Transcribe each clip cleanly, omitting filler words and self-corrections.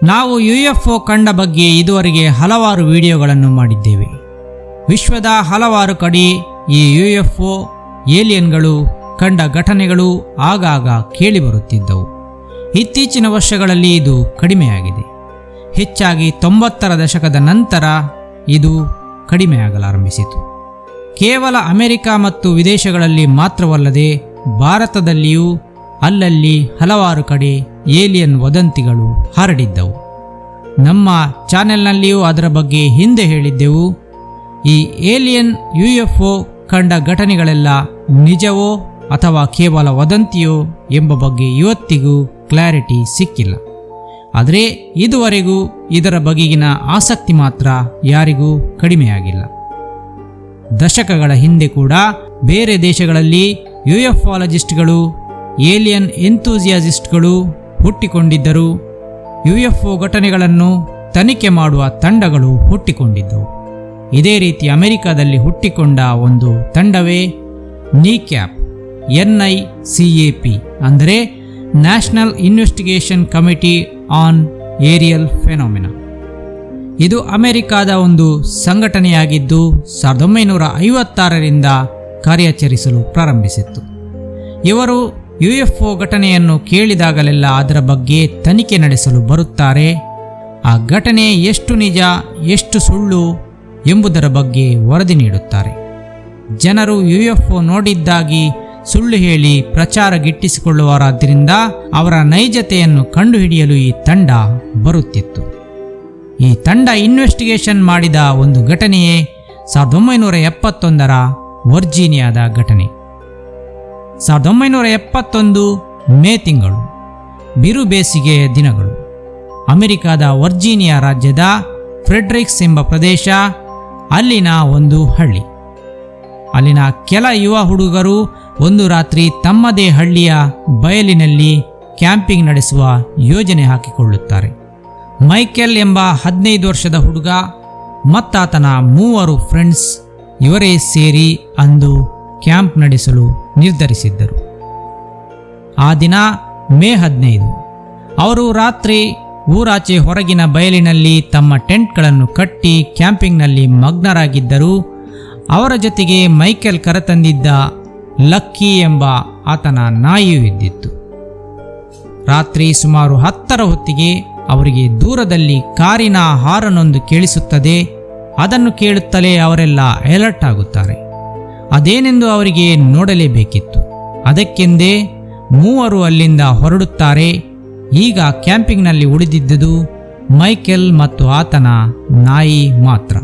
ನಾವು UFO ಕಂಡ ಬಗ್ಗೆ ಇದುವರೆಗೆ ಹಲವಾರು ವಿಡಿಯೋಗಳನ್ನು ಮಾಡಿದ್ದೇವೆ. ವಿಶ್ವದ ಹಲವಾರು ಕಡೆ ಈ UFO ಏಲಿಯನ್ಗಳು ಕಂಡ ಘಟನೆಗಳು ಆಗಾಗ ಕೇಳಿಬರುತ್ತಿದ್ದವು. ಇತ್ತೀಚಿನ ವರ್ಷಗಳಲ್ಲಿ ಇದು ಕಡಿಮೆಯಾಗಿದೆ. ಹೆಚ್ಚಾಗಿ 90ರ ದಶಕದ ನಂತರ ಇದು ಕಡಿಮೆಯಾಗಲಾರಂಭಿಸಿತು. ಕೇವಲ ಅಮೆರಿಕ ಮತ್ತು ವಿದೇಶಗಳಲ್ಲಿ ಮಾತ್ರವಲ್ಲದೆ ಭಾರತದಲ್ಲಿಯೂ ಅಲ್ಲಲ್ಲಿ ಹಲವಾರು ಕಡೆ ಏಲಿಯನ್ ವದಂತಿಗಳು ಹರಡಿದ್ದವು. ನಮ್ಮ ಚಾನೆಲ್ನಲ್ಲಿಯೂ ಅದರ ಬಗ್ಗೆ ಹಿಂದೆ ಹೇಳಿದ್ದೆವು. ಈ ಏಲಿಯನ್ UFO ಕಂಡ ಘಟನೆಗಳೆಲ್ಲ ನಿಜವೋ ಅಥವಾ ಕೇವಲ ವದಂತಿಯೋ ಎಂಬ ಬಗ್ಗೆ ಇವತ್ತಿಗೂ ಕ್ಲಾರಿಟಿ ಸಿಕ್ಕಿಲ್ಲ. ಆದರೆ ಇದುವರೆಗೂ ಇದರ ಬಗೆಗಿನ ಆಸಕ್ತಿ ಮಾತ್ರ ಯಾರಿಗೂ ಕಡಿಮೆಯಾಗಿಲ್ಲ. ದಶಕಗಳ ಹಿಂದೆ ಕೂಡ ಬೇರೆ ದೇಶಗಳಲ್ಲಿ UFOಲಾಜಿಸ್ಟ್ಗಳು, ಏಲಿಯನ್ ಎಂಥೂಸಿಯಾಸಿಸ್ಟ್ಗಳು ಹುಟ್ಟಿಕೊಂಡಿದ್ದರು. UFO ಘಟನೆಗಳನ್ನು ತನಿಖೆ ಮಾಡುವ ತಂಡಗಳು ಹುಟ್ಟಿಕೊಂಡಿದ್ದವು. ಇದೇ ರೀತಿ ಅಮೆರಿಕದಲ್ಲಿ ಹುಟ್ಟಿಕೊಂಡ ಒಂದು ತಂಡವೇ NICAP, NICAP ಅಂದರೆ national investigation committee on aerial phenomena. ಇದು ಅಮೆರಿಕದ ಒಂದು ಸಂಘಟನೆಯಾಗಿದ್ದು 1956ರಿಂದ ಕಾರ್ಯಾಚರಿಸಲು ಪ್ರಾರಂಭಿಸಿತ್ತು. ಇವರು UFO ಘಟನೆಯನ್ನು ಕೇಳಿದಾಗಲೆಲ್ಲ ಅದರ ಬಗ್ಗೆ ತನಿಖೆ ನಡೆಸಲು ಬರುತ್ತಾರೆ. ಆ ಘಟನೆ ಎಷ್ಟು ನಿಜ ಎಷ್ಟು ಸುಳ್ಳು ಎಂಬುದರ ಬಗ್ಗೆ ವರದಿ ನೀಡುತ್ತಾರೆ. ಜನರು UFO ನೋಡಿದ್ದಾಗಿ ಸುಳ್ಳು ಹೇಳಿ ಪ್ರಚಾರ ಗಿಟ್ಟಿಸಿಕೊಳ್ಳುವರಾದ್ದರಿಂದ ಅವರ ನೈಜತೆಯನ್ನು ಕಂಡುಹಿಡಿಯಲು ಈ ತಂಡ ಬರುತ್ತಿತ್ತು. ಈ ತಂಡ ಇನ್ವೆಸ್ಟಿಗೇಷನ್ ಮಾಡಿದ ಒಂದು ಘಟನೆಯೇ 1971ರ ವರ್ಜೀನಿಯಾದ ಘಟನೆ. 1971 ಮೇ ತಿಂಗಳು, ಬಿರು ಬೇಸಿಗೆಯ ದಿನಗಳು. ಅಮೆರಿಕದ ವರ್ಜೀನಿಯಾ ರಾಜ್ಯದ ಫ್ರೆಡ್ರಿಕ್ಸ್ ಎಂಬ ಪ್ರದೇಶ, ಅಲ್ಲಿನ ಒಂದು ಹಳ್ಳಿ. ಅಲ್ಲಿನ ಕೆಲ ಯುವ ಹುಡುಗರು ಒಂದು ರಾತ್ರಿ ತಮ್ಮದೇ ಹಳ್ಳಿಯ ಬಯಲಿನಲ್ಲಿ ಕ್ಯಾಂಪಿಂಗ್ ನಡೆಸುವ ಯೋಜನೆ ಹಾಕಿಕೊಳ್ಳುತ್ತಾರೆ. ಮೈಕೆಲ್ ಎಂಬ 15 ವರ್ಷದ ಹುಡುಗ ಮತ್ತಾತನ 3 ಫ್ರೆಂಡ್ಸ್ ಇವರೇ ಸೇರಿ ಅಂದು ಕ್ಯಾಂಪ್ ನಡೆಸಲು ನಿರ್ಧರಿಸಿದ್ದರು. ಆ ದಿನ ಮೇ 15. ಅವರು ರಾತ್ರಿ ಊರಾಚೆ ಹೊರಗಿನ ಬಯಲಿನಲ್ಲಿ ತಮ್ಮ ಟೆಂಟ್ಗಳನ್ನು ಕಟ್ಟಿ ಕ್ಯಾಂಪಿಂಗ್ನಲ್ಲಿ ಮಗ್ನರಾಗಿದ್ದರು. ಅವರ ಜೊತೆಗೆ ಮೈಕೆಲ್ ಕರೆತಂದಿದ್ದ ಲಕ್ಕಿ ಎಂಬ ಆತನ ನಾಯಿಯೂ ಇದ್ದಿತ್ತು. ರಾತ್ರಿ ಸುಮಾರು 10ರ ಹೊತ್ತಿಗೆ ಅವರಿಗೆ ದೂರದಲ್ಲಿ ಕಾರಿನ ಹಾರನೊಂದು ಕೇಳಿಸುತ್ತದೆ. ಅದನ್ನು ಕೇಳುತ್ತಲೇ ಅವರೆಲ್ಲ ಅಲರ್ಟ್ ಆಗುತ್ತಾರೆ. ಅದೇನೆಂದು ಅವರಿಗೆ ನೋಡಲೇಬೇಕಿತ್ತು. ಅದಕ್ಕೆಂದೇ 3 ಅಲ್ಲಿಂದ ಹೊರಡುತ್ತಾರೆ. ಈಗ ಕ್ಯಾಂಪಿಂಗ್ನಲ್ಲಿ ಉಳಿದಿದ್ದುದು ಮೈಕೆಲ್ ಮತ್ತು ಆತನ ನಾಯಿ ಮಾತ್ರ.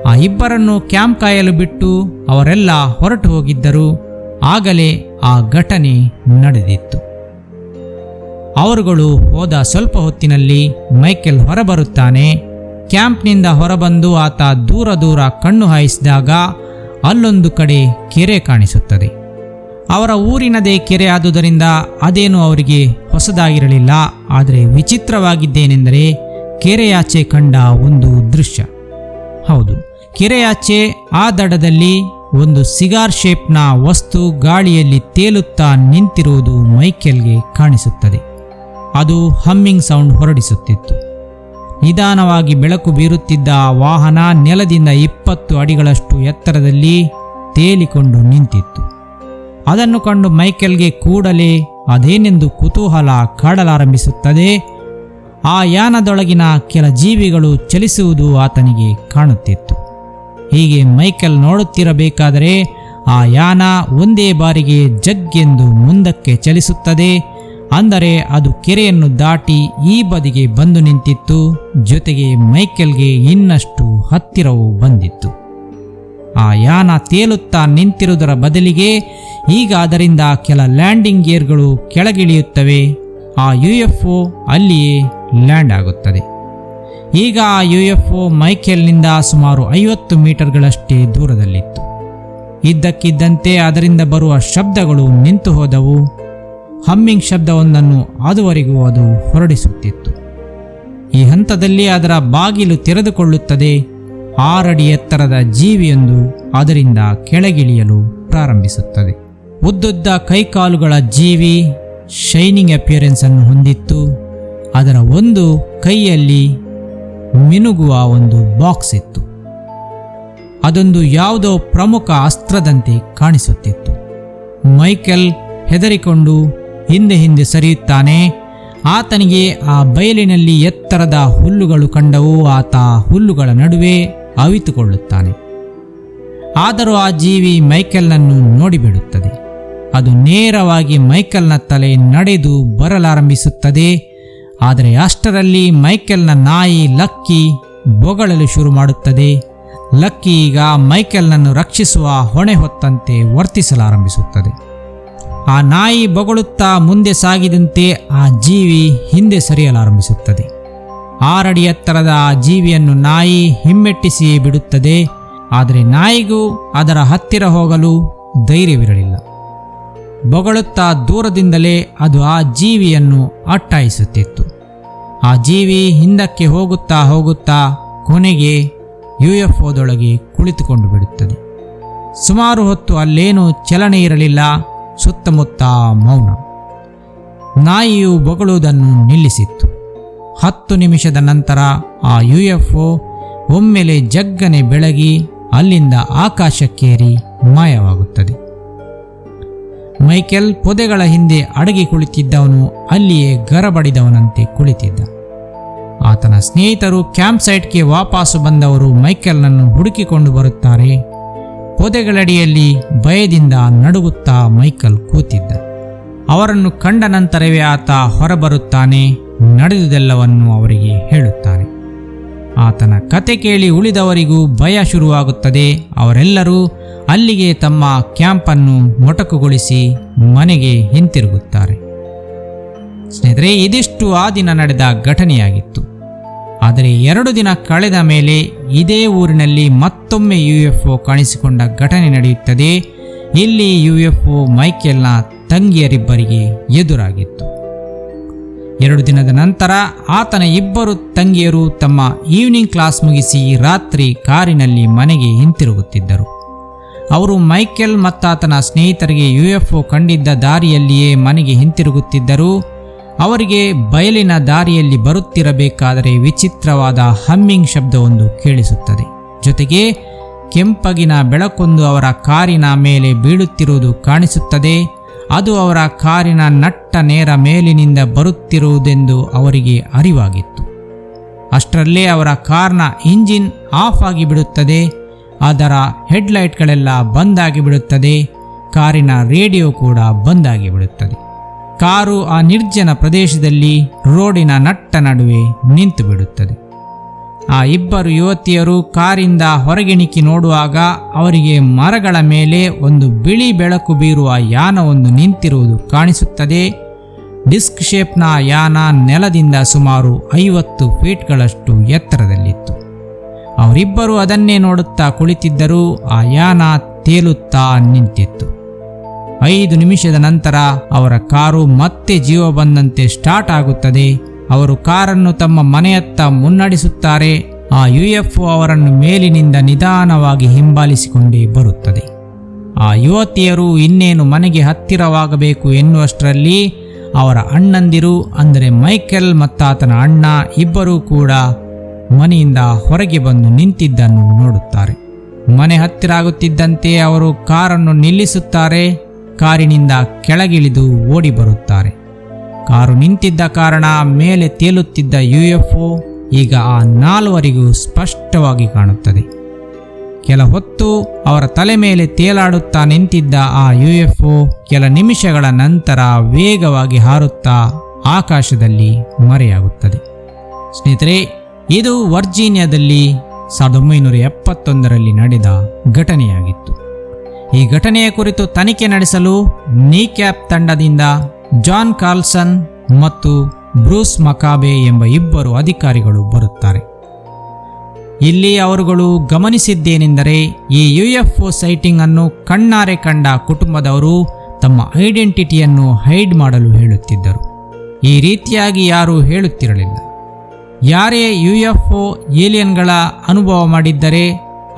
ಆ ಇಬ್ಬರನ್ನು ಕ್ಯಾಂಪ್ ಕಾಯಲು ಬಿಟ್ಟು ಅವರೆಲ್ಲ ಹೊರಟು ಹೋಗಿದ್ದರು. ಆಗಲೇ ಆ ಘಟನೆ ನಡೆದಿತ್ತು. ಅವರುಗಳು ಹೋದ ಸ್ವಲ್ಪ ಹೊತ್ತಿನಲ್ಲಿ ಮೈಕೆಲ್ ಹೊರಬರುತ್ತಾನೆ. ಕ್ಯಾಂಪ್ನಿಂದ ಹೊರಬಂದು ಆತ ದೂರ ಕಣ್ಣು ಹಾಯಿಸಿದಾಗ ಅಲ್ಲೊಂದು ಕಡೆ ಕೆರೆ ಕಾಣಿಸುತ್ತದೆ. ಅವರ ಊರಿನದೇ ಕೆರೆ ಆದುದರಿಂದ ಅದೇನು ಅವರಿಗೆ ಹೊಸದಾಗಿರಲಿಲ್ಲ. ಆದರೆ ವಿಚಿತ್ರವಾಗಿದ್ದೇನೆಂದರೆ ಕೆರೆಯಾಚೆ ಕಂಡ ಒಂದು ದೃಶ್ಯ. ಹೌದು, ಕೆರೆಯಾಚೆ ಆ ದಡದಲ್ಲಿ ಒಂದು ಸಿಗಾರ್ ಶೇಪ್ನ ವಸ್ತು ಗಾಳಿಯಲ್ಲಿ ತೇಲುತ್ತಾ ನಿಂತಿರುವುದು ಮೈಕೆಲ್ಗೆ ಕಾಣಿಸುತ್ತದೆ. ಅದು ಹಮ್ಮಿಂಗ್ ಸೌಂಡ್ ಹೊರಡಿಸುತ್ತಿತ್ತು. ನಿಧಾನವಾಗಿ ಬೆಳಕು ಬೀರುತ್ತಿದ್ದ ಆ ವಾಹನ ನೆಲದಿಂದ 20 ಅಡಿಗಳಷ್ಟು ಎತ್ತರದಲ್ಲಿ ತೇಲಿಕೊಂಡು ನಿಂತಿತ್ತು. ಅದನ್ನು ಕಂಡು ಮೈಕೆಲ್ಗೆ ಕೂಡಲೇ ಅದೇನೆಂದು ಕುತೂಹಲ ಕಾಡಲಾರಂಭಿಸುತ್ತದೆ. ಆ ಯಾನದೊಳಗಿನ ಕೆಲ ಜೀವಿಗಳು ಚಲಿಸುವುದು ಆತನಿಗೆ ಕಾಣುತ್ತಿತ್ತು. ಹೀಗೆ ಮೈಕೆಲ್ ನೋಡುತ್ತಿರಬೇಕಾದರೆ ಆ ಯಾನ ಒಂದೇ ಬಾರಿಗೆ ಜಗ್ಗೆಂದು ಮುಂದಕ್ಕೆ ಚಲಿಸುತ್ತದೆ. ಅಂದರೆ ಅದು ಕೆರೆಯನ್ನು ದಾಟಿ ಈ ಬದಿಗೆ ಬಂದು ನಿಂತಿತ್ತು. ಜೊತೆಗೆ ಮೈಕೆಲ್ಗೆ ಇನ್ನಷ್ಟು ಹತ್ತಿರವೂ ಬಂದಿತ್ತು. ಆ ಯಾನ ತೇಲುತ್ತಾ ನಿಂತಿರುವುದರ ಬದಲಿಗೆ ಈಗ ಅದರಿಂದ ಕೆಲ ಲ್ಯಾಂಡಿಂಗ್ ಗೇರ್ಗಳು ಕೆಳಗಿಳಿಯುತ್ತವೆ. ಆ UFO ಅಲ್ಲಿಯೇ ಲ್ಯಾಂಡ್ ಆಗುತ್ತದೆ. ಈಗ ಆ UFO ಮೈಕೆಲ್ನಿಂದ ಸುಮಾರು 50 ಮೀಟರ್ಗಳಷ್ಟೇ ದೂರದಲ್ಲಿತ್ತು. ಇದ್ದಕ್ಕಿದ್ದಂತೆ ಅದರಿಂದ ಬರುವ ಶಬ್ದಗಳು ನಿಂತು ಹೋದವು. ಹಮ್ಮಿಂಗ್ ಶಬ್ದವೊಂದನ್ನು ಅದುವರೆಗೂ ಅದು ಹೊರಡಿಸುತ್ತಿತ್ತು. ಈ ಹಂತದಲ್ಲಿ ಅದರ ಬಾಗಿಲು ತೆರೆದುಕೊಳ್ಳುತ್ತದೆ. 6 ಅಡಿ ಎತ್ತರದ ಜೀವಿಯೊಂದು ಅದರಿಂದ ಕೆಳಗಿಳಿಯಲು ಪ್ರಾರಂಭಿಸುತ್ತದೆ. ಉದ್ದುದ್ದ ಕೈಕಾಲುಗಳ ಜೀವಿ ಶೈನಿಂಗ್ ಅಪಿಯರೆನ್ಸ್ ಅನ್ನು ಹೊಂದಿತ್ತು. ಅದರ ಒಂದು ಕೈಯಲ್ಲಿ ಮಿನುಗುವ ಒಂದು ಬಾಕ್ಸ್ ಇತ್ತು. ಅದೊಂದು ಯಾವುದೋ ಪ್ರಮುಖ ಅಸ್ತ್ರದಂತೆ ಕಾಣಿಸುತ್ತಿತ್ತು. ಮೈಕೆಲ್ ಹೆದರಿಕೊಂಡು ಹಿಂದೆ ಹಿಂದೆ ಸರಿಯುತ್ತಾನೆ. ಆತನಿಗೆ ಆ ಬಯಲಿನಲ್ಲಿ ಎತ್ತರದ ಹುಲ್ಲುಗಳು ಕಂಡವು. ಆತ ಹುಲ್ಲುಗಳ ನಡುವೆ ಅವಿತುಕೊಳ್ಳುತ್ತಾನೆ. ಆದರೂ ಆ ಜೀವಿ ಮೈಕೆಲ್ನನ್ನು ನೋಡಿಬಿಡುತ್ತದೆ. ಅದು ನೇರವಾಗಿ ಮೈಕೆಲ್ನ ತಲೆ ನಡೆದು ಬರಲಾರಂಭಿಸುತ್ತದೆ. ಆದರೆ ಅಷ್ಟರಲ್ಲಿ ಮೈಕೆಲ್ನ ನಾಯಿ ಲಕ್ಕಿ ಬೊಗಳಲು ಶುರು ಮಾಡುತ್ತದೆ. ಲಕ್ಕಿ ಈಗ ಮೈಕೆಲ್ನನ್ನು ರಕ್ಷಿಸುವ ಹೊಣೆ ಹೊತ್ತಂತೆ ವರ್ತಿಸಲಾರಂಭಿಸುತ್ತದೆ. ಆ ನಾಯಿ ಬೊಗಳುತ್ತಾ ಮುಂದೆ ಸಾಗಿದಂತೆ ಆ ಜೀವಿ ಹಿಂದೆ ಸರಿಯಲಾರಂಭಿಸುತ್ತದೆ. 6 ಅಡಿ ಎತ್ತರದ ಆ ಜೀವಿಯನ್ನು ನಾಯಿ ಹಿಮ್ಮೆಟ್ಟಿಸಿಯೇ ಬಿಡುತ್ತದೆ. ಆದರೆ ನಾಯಿಗೂ ಅದರ ಹತ್ತಿರ ಹೋಗಲು ಧೈರ್ಯವಿರಲಿಲ್ಲ. ಬೊಗಳುತ್ತಾ ದೂರದಿಂದಲೇ ಅದು ಆ ಜೀವಿಯನ್ನು ಅಟ್ಟಾಯಿಸುತ್ತಿತ್ತು. ಆ ಜೀವಿ ಹಿಂದಕ್ಕೆ ಹೋಗುತ್ತಾ ಹೋಗುತ್ತಾ ಕೊನೆಗೆ UFOದೊಳಗೆ ಕುಳಿತುಕೊಂಡು ಬಿಡುತ್ತದೆ. ಸುಮಾರು ಹೊತ್ತು ಅಲ್ಲೇನೂ ಚಲನೆ ಇರಲಿಲ್ಲ. ಸುತ್ತಮುತ್ತ ಮೌನ. ನಾಯಿಯು ಬೊಗಳುವುದನ್ನು ನಿಲ್ಲಿಸಿತ್ತು. 10 ನಿಮಿಷದ ನಂತರ ಆ UFO ಒಮ್ಮೆಲೆ ಜಗ್ಗನೆ ಬೆಳಗಿ ಅಲ್ಲಿಂದ ಆಕಾಶಕ್ಕೇರಿ ಮಾಯವಾಗುತ್ತದೆ. ಮೈಕೆಲ್ ಪೊದೆಗಳ ಹಿಂದೆ ಅಡಗಿ ಕುಳಿತಿದ್ದವನು ಅಲ್ಲಿಯೇ ಗರಬಡಿದವನಂತೆ ಕುಳಿತಿದ್ದ. ಆತನ ಸ್ನೇಹಿತರು ಕ್ಯಾಂಪ್ ಸೈಟ್ಗೆ ವಾಪಸ್ಸು ಬಂದವರು ಮೈಕೆಲ್ನನ್ನು ಹುಡುಕಿಕೊಂಡು ಬರುತ್ತಾರೆ. ಪೊದೆಗಳಡಿಯಲ್ಲಿ ಭಯದಿಂದ ನಡುಗುತ್ತಾ ಮೈಕೆಲ್ ಕೂತಿದ್ದ. ಅವರನ್ನು ಕಂಡ ನಂತರವೇ ಆತ ಹೊರಬರುತ್ತಾನೆ. ನಡೆದುದೆಲ್ಲವನ್ನು ಅವರಿಗೆ ಹೇಳುತ್ತಾನೆ. ಆತನ ಕತೆ ಕೇಳಿ ಉಳಿದವರಿಗೂ ಭಯ ಶುರುವಾಗುತ್ತದೆ. ಅವರೆಲ್ಲರೂ ಅಲ್ಲಿಗೆ ತಮ್ಮ ಕ್ಯಾಂಪನ್ನು ಮೊಟಕುಗೊಳಿಸಿ ಮನೆಗೆ ಹಿಂತಿರುಗುತ್ತಾರೆ. ಸ್ನೇಹಿತರೆ, ಇದಿಷ್ಟು ಆ ದಿನ ನಡೆದ ಘಟನೆಯಾಗಿತ್ತು. ಆದರೆ 2 ದಿನ ಕಳೆದ ಮೇಲೆ ಇದೇ ಊರಿನಲ್ಲಿ ಮತ್ತೊಮ್ಮೆ UFO ಕಾಣಿಸಿಕೊಂಡ ಘಟನೆ ನಡೆಯುತ್ತದೆ. ಇಲ್ಲಿ UFO ಮೈಕೆಲ್ನ ತಂಗಿಯರಿಬ್ಬರಿಗೆ ಎದುರಾಗಿತ್ತು. 2 ದಿನದ ನಂತರ ಆತನ 2 ತಂಗಿಯರು ತಮ್ಮ ಈವ್ನಿಂಗ್ ಕ್ಲಾಸ್ ಮುಗಿಸಿ ರಾತ್ರಿ ಕಾರಿನಲ್ಲಿ ಮನೆಗೆ ಹಿಂತಿರುಗುತ್ತಿದ್ದರು. ಅವರು ಮೈಕೆಲ್ ಮತ್ತಾತನ ಸ್ನೇಹಿತರಿಗೆ UFO ಕಂಡಿದ್ದ ದಾರಿಯಲ್ಲಿಯೇ ಮನೆಗೆ ಹಿಂತಿರುಗುತ್ತಿದ್ದರು. ಅವರಿಗೆ ಬಯಲಿನ ದಾರಿಯಲ್ಲಿ ಬರುತ್ತಿರಬೇಕಾದರೆ ವಿಚಿತ್ರವಾದ ಹಮ್ಮಿಂಗ್ ಶಬ್ದವೊಂದು ಕೇಳಿಸುತ್ತದೆ. ಜೊತೆಗೆ ಕೆಂಪಗಿನ ಬೆಳಕೊಂದು ಅವರ ಕಾರಿನ ಮೇಲೆ ಬೀಳುತ್ತಿರುವುದು ಕಾಣಿಸುತ್ತದೆ. ಅದು ಅವರ ಕಾರಿನ ನಟ್ಟ ನೇರ ಮೇಲಿನಿಂದ ಬರುತ್ತಿರುವುದೆಂದು ಅವರಿಗೆ ಅರಿವಾಗಿತ್ತು. ಅಷ್ಟರಲ್ಲೇ ಅವರ ಕಾರ್ನ ಇಂಜಿನ್ ಆಫ್ ಆಗಿಬಿಡುತ್ತದೆ. ಅದರ ಹೆಡ್ಲೈಟ್ಗಳೆಲ್ಲ ಬಂದಾಗಿಬಿಡುತ್ತದೆ. ಕಾರಿನ ರೇಡಿಯೋ ಕೂಡ ಬಂದಾಗಿಬಿಡುತ್ತದೆ. ಕಾರು ಆ ನಿರ್ಜನ ಪ್ರದೇಶದಲ್ಲಿ ರೋಡಿನ ನಟ್ಟ ನಡುವೆ ನಿಂತು ಬಿಡುತ್ತದೆ. ಆ 2 ಯುವತಿಯರು ಕಾರಿಂದ ಹೊರಗಿಣಿಕಿ ನೋಡುವಾಗ ಅವರಿಗೆ ಮರಗಳ ಮೇಲೆ ಒಂದು ಬಿಳಿ ಬೆಳಕು ಬೀರುವ ಯಾನವೊಂದು ನಿಂತಿರುವುದು ಕಾಣಿಸುತ್ತದೆ. ಡಿಸ್ಕ್ ಶೇಪ್ನ ಯಾನ ನೆಲದಿಂದ ಸುಮಾರು 50 ಫೀಟ್ಗಳಷ್ಟು ಎತ್ತರದಲ್ಲಿತ್ತು. ಅವರಿಬ್ಬರು ಅದನ್ನೇ ನೋಡುತ್ತಾ ಕುಳಿತಿದ್ದರು. ಆ ಯಾನ ತೇಲುತ್ತಾ ನಿಂತಿತ್ತು. 5 ನಿಮಿಷದ ನಂತರ ಅವರ ಕಾರು ಮತ್ತೆ ಜೀವ ಬಂದಂತೆ ಸ್ಟಾರ್ಟ್ ಆಗುತ್ತದೆ. ಅವರು ಕಾರನ್ನು ತಮ್ಮ ಮನೆಯತ್ತ ಮುನ್ನಡೆಸುತ್ತಾರೆ. ಆ UFO ಅವರನ್ನು ಮೇಲಿನಿಂದ ನಿಧಾನವಾಗಿ ಹಿಂಬಾಲಿಸಿಕೊಂಡೇ ಬರುತ್ತದೆ. ಆ ಯುವತಿಯರು ಇನ್ನೇನು ಮನೆಗೆ ಹತ್ತಿರವಾಗಬೇಕು ಎನ್ನುವಷ್ಟರಲ್ಲಿ ಅವರ ಅಣ್ಣಂದಿರು ಅಂದರೆ ಮೈಕೆಲ್ ಮತ್ತಾತನ ಅಣ್ಣ ಇಬ್ಬರೂ ಕೂಡ ಮನೆಯಿಂದ ಹೊರಗೆ ಬಂದು ನಿಂತಿದ್ದನ್ನು ನೋಡುತ್ತಾರೆ. ಮನೆ ಹತ್ತಿರ ಆಗುತ್ತಿದ್ದಂತೆ ಅವರು ಕಾರನ್ನು ನಿಲ್ಲಿಸುತ್ತಾರೆ. ಕಾರಿನಿಂದ ಕೆಳಗಿಳಿದು ಓಡಿ ಬರುತ್ತಾರೆ. ಕಾರು ನಿಂತಿದ್ದ ಕಾರಣ ಮೇಲೆ ತೇಲುತ್ತಿದ್ದ UFO ಈಗ ಆ 4ವರಿಗೂ ಸ್ಪಷ್ಟವಾಗಿ ಕಾಣುತ್ತದೆ. ಕೆಲ ಹೊತ್ತು ಅವರ ತಲೆ ಮೇಲೆ ತೇಲಾಡುತ್ತಾ ನಿಂತಿದ್ದ ಆ UFO ಕೆಲ ನಿಮಿಷಗಳ ನಂತರ ವೇಗವಾಗಿ ಹಾರುತ್ತಾ ಆಕಾಶದಲ್ಲಿ ಮರೆಯಾಗುತ್ತದೆ. ಸ್ನೇಹಿತರೆ, ಇದು ವರ್ಜೀನಿಯಾದಲ್ಲಿ 1971ರಲ್ಲಿ ನಡೆದ ಘಟನೆಯಾಗಿತ್ತು. ಈ ಘಟನೆಯ ಕುರಿತು ತನಿಖೆ ನಡೆಸಲು ನೀಕ್ಯಾಪ್ ತಂಡದಿಂದ ಜಾನ್ ಕಾರ್ಲ್ಸನ್ ಮತ್ತು ಬ್ರೂಸ್ ಮಕಾಬೆ ಎಂಬ 2 ಅಧಿಕಾರಿಗಳು ಬರುತ್ತಾರೆ. ಇಲ್ಲಿ ಅವರುಗಳು ಗಮನಿಸಿದ್ದೇನೆಂದರೆ, ಈ UFO ಸೈಟಿಂಗ್ ಅನ್ನು ಕಣ್ಣಾರೆ ಕಂಡ ಕುಟುಂಬದವರು ತಮ್ಮ ಐಡೆಂಟಿಟಿಯನ್ನು ಹೈಡ್ ಮಾಡಲು ಹೇಳುತ್ತಿದ್ದರು. ಈ ರೀತಿಯಾಗಿ ಯಾರೂ ಹೇಳುತ್ತಿರಲಿಲ್ಲ. ಯಾರೇ UFO ಏಲಿಯನ್ಗಳ ಅನುಭವ ಮಾಡಿದ್ದರೆ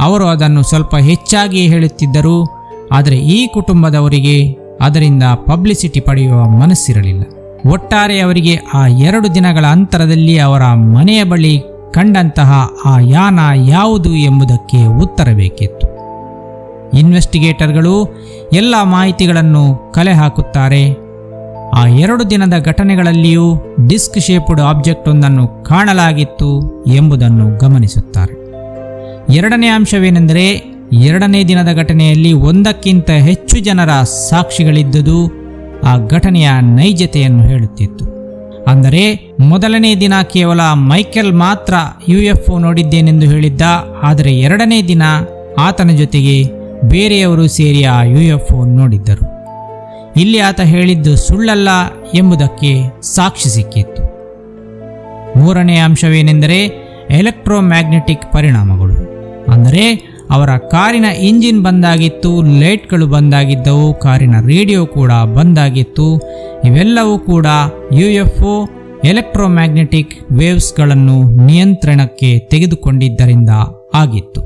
ಅವರು ಅದನ್ನು ಸ್ವಲ್ಪ ಹೆಚ್ಚಾಗಿ ಹೇಳುತ್ತಿದ್ದರು. ಆದರೆ ಈ ಕುಟುಂಬದವರಿಗೆ ಅದರಿಂದ ಪಬ್ಲಿಸಿಟಿ ಪಡೆಯುವ ಮನಸ್ಸಿರಲಿಲ್ಲ. ಒಟ್ಟಾರೆ ಅವರಿಗೆ ಆ 2 ದಿನಗಳ ಅಂತರದಲ್ಲಿ ಅವರ ಮನೆಯ ಬಳಿ ಕಂಡಂತಹ ಆ ಯಾನ ಯಾವುದು ಎಂಬುದಕ್ಕೆ ಉತ್ತರ ಬೇಕಿತ್ತು. ಇನ್ವೆಸ್ಟಿಗೇಟರ್ಗಳು ಎಲ್ಲ ಮಾಹಿತಿಗಳನ್ನು ಕಲೆ ಹಾಕುತ್ತಾರೆ. ಆ 2 ದಿನದ ಘಟನೆಗಳಲ್ಲಿಯೂ ಡಿಸ್ಕ್ ಶೇಪ್ಡ್ ಆಬ್ಜೆಕ್ಟ್ ಒಂದನ್ನು ಕಾಣಲಾಗಿತ್ತು ಎಂಬುದನ್ನು ಗಮನಿಸುತ್ತಾರೆ. ಎರಡನೇ ಅಂಶವೇನೆಂದರೆ, 2ನೇ ದಿನದ ಘಟನೆಯಲ್ಲಿ 1ಕ್ಕಿಂತ ಹೆಚ್ಚು ಜನರ ಸಾಕ್ಷಿಗಳಿದ್ದುದು ಆ ಘಟನೆಯ ನೈಜತೆಯನ್ನು ಹೇಳುತ್ತಿತ್ತು. ಅಂದರೆ ಮೊದಲನೇ ದಿನ ಕೇವಲ ಮೈಕೆಲ್ ಮಾತ್ರ UFO ನೋಡಿದ್ದೇನೆಂದು ಹೇಳಿದ್ದ. ಆದರೆ 2ನೇ ದಿನ ಆತನ ಜೊತೆಗೆ ಬೇರೆಯವರು ಸೇರಿ ಆ UFO ನೋಡಿದ್ದರು. ಇಲ್ಲಿ ಆತ ಹೇಳಿದ್ದು ಸುಳ್ಳಲ್ಲ ಎಂಬುದಕ್ಕೆ ಸಾಕ್ಷಿ ಸಿಕ್ಕಿತ್ತು. 3ನೇ ಅಂಶವೇನೆಂದರೆ ಎಲೆಕ್ಟ್ರೋಮ್ಯಾಗ್ನೆಟಿಕ್ ಪರಿಣಾಮಗಳು. ಅಂದರೆ ಅವರ ಕಾರಿನ ಇಂಜಿನ್ ಬಂದಾಗಿತ್ತು, ಲೈಟ್ಗಳು ಬಂದಾಗಿದ್ದವು, ಕಾರಿನ ರೇಡಿಯೋ ಕೂಡ ಬಂದಾಗಿತ್ತು. ಇವೆಲ್ಲವೂ ಕೂಡ UFO ಎಲೆಕ್ಟ್ರೋಮ್ಯಾಗ್ನೆಟಿಕ್ ವೇವ್ಸ್ಗಳನ್ನು ನಿಯಂತ್ರಣಕ್ಕೆ ತೆಗೆದುಕೊಂಡಿದ್ದರಿಂದ ಆಗಿತ್ತು.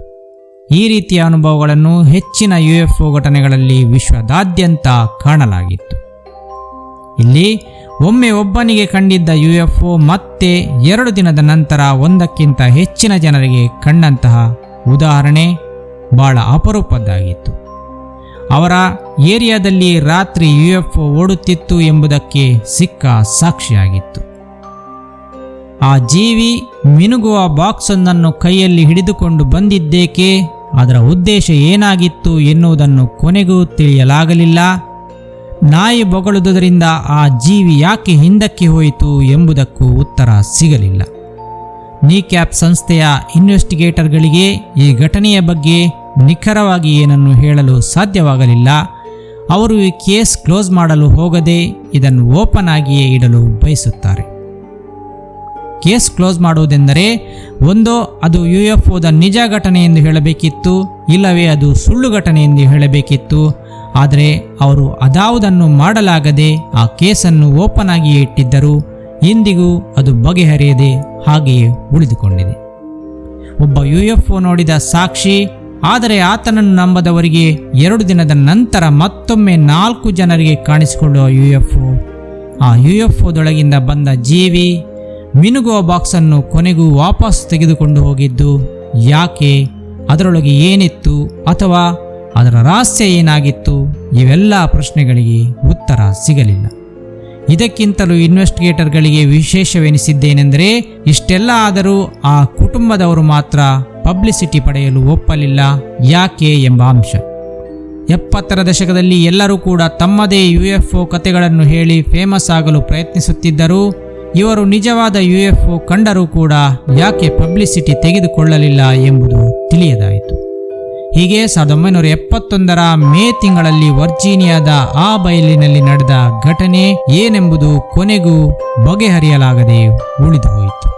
ಈ ರೀತಿಯ ಅನುಭವಗಳನ್ನು ಹೆಚ್ಚಿನ UFO ಘಟನೆಗಳಲ್ಲಿ ವಿಶ್ವದಾದ್ಯಂತ ಕಾಣಲಾಗಿತ್ತು. ಇಲ್ಲಿ ಒಮ್ಮೆ ಒಬ್ಬನಿಗೆ ಕಂಡಿದ್ದ UFO ಮತ್ತೆ 2 ದಿನದ ನಂತರ 1ಕ್ಕಿಂತ ಹೆಚ್ಚಿನ ಜನರಿಗೆ ಕಂಡಂತಹ ಉದಾಹರಣೆ ಬಹಳ ಅಪರೂಪದ್ದಾಗಿತ್ತು. ಅವರ ಏರಿಯಾದಲ್ಲಿ ರಾತ್ರಿ UFO ಓಡುತ್ತಿತ್ತು ಎಂಬುದಕ್ಕೆ ಸಿಕ್ಕ ಸಾಕ್ಷಿಯಾಗಿತ್ತು. ಆ ಜೀವಿ ಮಿನುಗುವ ಬಾಕ್ಸ್ ಒಂದನ್ನು ಕೈಯಲ್ಲಿ ಹಿಡಿದುಕೊಂಡು ಬಂದಿದ್ದೇಕೆ, ಅದರ ಉದ್ದೇಶ ಏನಾಗಿತ್ತು ಎನ್ನುವುದನ್ನು ಕೊನೆಗೂ ತಿಳಿಯಲಾಗಲಿಲ್ಲ. ನಾಯಿ ಬೊಗಳುವುದರಿಂದ ಆ ಜೀವಿ ಯಾಕೆ ಹಿಂದಕ್ಕೆ ಹೋಯಿತು ಎಂಬುದಕ್ಕೂ ಉತ್ತರ ಸಿಗಲಿಲ್ಲ. ನೀಕ್ಯಾಪ್ ಸಂಸ್ಥೆಯ ಇನ್ವೆಸ್ಟಿಗೇಟರ್ಗಳಿಗೆ ಈ ಘಟನೆಯ ಬಗ್ಗೆ ನಿಖರವಾಗಿ ಏನನ್ನು ಹೇಳಲು ಸಾಧ್ಯವಾಗಲಿಲ್ಲ. ಅವರು ಈ ಕೇಸ್ ಕ್ಲೋಸ್ ಮಾಡಲು ಹೋಗದೆ ಇದನ್ನು ಓಪನ್ ಆಗಿಯೇ ಇಡಲು ಬಯಸುತ್ತಾರೆ. ಕೇಸ್ ಕ್ಲೋಸ್ ಮಾಡುವುದೆಂದರೆ ಒಂದೋ ಅದು UFOದ ನಿಜ ಘಟನೆ ಎಂದು ಹೇಳಬೇಕಿತ್ತು, ಇಲ್ಲವೇ ಅದು ಸುಳ್ಳು ಘಟನೆ ಎಂದು ಹೇಳಬೇಕಿತ್ತು. ಆದರೆ ಅವರು ಅದಾವುದನ್ನು ಮಾಡಲಾಗದೆ ಆ ಕೇಸನ್ನು ಓಪನ್ ಆಗಿಯೇ ಇಟ್ಟಿದ್ದರು. ಇಂದಿಗೂ ಅದು ಬಗೆಹರಿಯದೆ ಹಾಗೆಯೇ ಉಳಿದುಕೊಂಡಿದೆ. ಒಬ್ಬ UFO ನೋಡಿದ ಸಾಕ್ಷಿ, ಆದರೆ ಆತನನ್ನು ನಂಬದವರಿಗೆ 2 ದಿನದ ನಂತರ ಮತ್ತೊಮ್ಮೆ 4 ಜನರಿಗೆ ಕಾಣಿಸಿಕೊಳ್ಳುವ UFO, ಆ UFOದೊಳಗಿಂದ ಬಂದ ಜೀವಿ ಮಿನುಗುವ ಬಾಕ್ಸನ್ನು ಕೊನೆಗೂ ವಾಪಸ್ ತೆಗೆದುಕೊಂಡು ಹೋಗಿದ್ದು ಯಾಕೆ, ಅದರೊಳಗೆ ಏನಿತ್ತು ಅಥವಾ ಅದರ ರಹಸ್ಯ ಏನಾಗಿತ್ತು, ಇವೆಲ್ಲ ಪ್ರಶ್ನೆಗಳಿಗೆ ಉತ್ತರ ಸಿಗಲಿಲ್ಲ. ಇದಕ್ಕಿಂತಲೂ ಇನ್ವೆಸ್ಟಿಗೇಟರ್ಗಳಿಗೆ ವಿಶೇಷವೆನಿಸಿದ್ದೇನೆಂದರೆ, ಇಷ್ಟೆಲ್ಲ ಆದರೂ ಆ ಕುಟುಂಬದವರು ಮಾತ್ರ ಪಬ್ಲಿಸಿಟಿ ಪಡೆಯಲು ಒಪ್ಪಲಿಲ್ಲ. ಯಾಕೆ ಎಂಬ ಅಂಶ. 70ರ ದಶಕದಲ್ಲಿ ಎಲ್ಲರೂ ಕೂಡ ತಮ್ಮದೇ UFO ಕಥೆಗಳನ್ನು ಹೇಳಿ ಫೇಮಸ್ ಆಗಲು ಪ್ರಯತ್ನಿಸುತ್ತಿದ್ದರು. ಇವರು ನಿಜವಾದ UFO ಕಂಡರೂ ಕೂಡ ಯಾಕೆ ಪಬ್ಲಿಸಿಟಿ ತೆಗೆದುಕೊಳ್ಳಲಿಲ್ಲ ಎಂಬುದು ತಿಳಿಯದಾಯಿತು. ಹೀಗೆ 1971ರ ಮೇ ತಿಂಗಳಲ್ಲಿ ವರ್ಜೀನಿಯಾದ ಆ ಬಯಲಿನಲ್ಲಿ ನಡೆದ ಘಟನೆ ಏನೆಂಬುದು ಕೊನೆಗೂ ಬಗೆಹರಿಯಲಾಗದೆ ಉಳಿದು ಹೋಯಿತು.